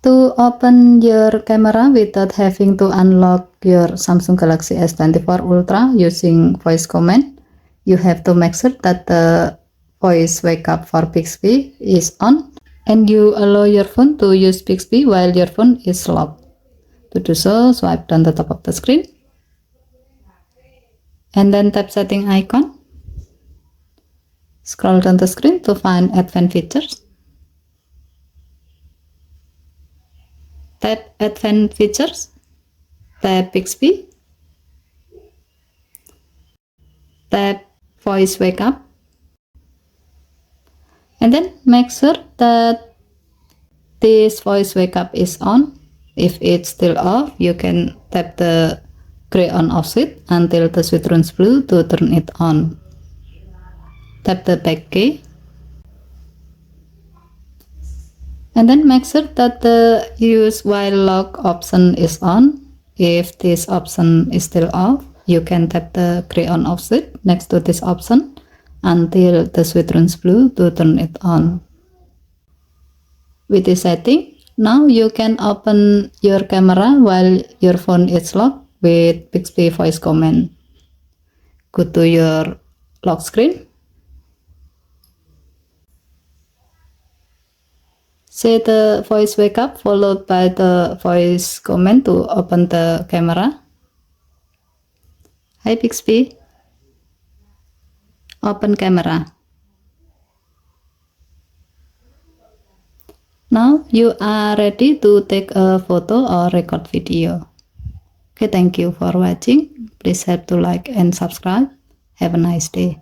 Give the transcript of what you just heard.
To open your camera without having to unlock your Samsung Galaxy S24 Ultra using voice command, you have to make sure that the voice wake up for Bixby is on and you allow your phone to use Bixby while your phone is locked. To do so, swipe down the top of the screen and then tap setting icon. Scroll down the screen to find advanced features. Tap advanced features, tap Bixby, tap voice wake up, and then make sure that this voice wake up is on. If it's still off, you can tap the gray on off switch until the switch turns blue to turn it on. Tap the back key and then make sure that the use while lock option is on. If this option is still off, you can tap the gray on off switch next to this option until the switch turns blue to turn it on. With this setting, now you can open your camera while your phone is locked with Bixby voice command. Go to your lock screen. Say the voice wake up followed by the voice command to open the camera. Hi Bixby, open camera. Now you are ready to take a photo or record video. Okay, thank you for watching. Please help to like and subscribe. Have a nice day.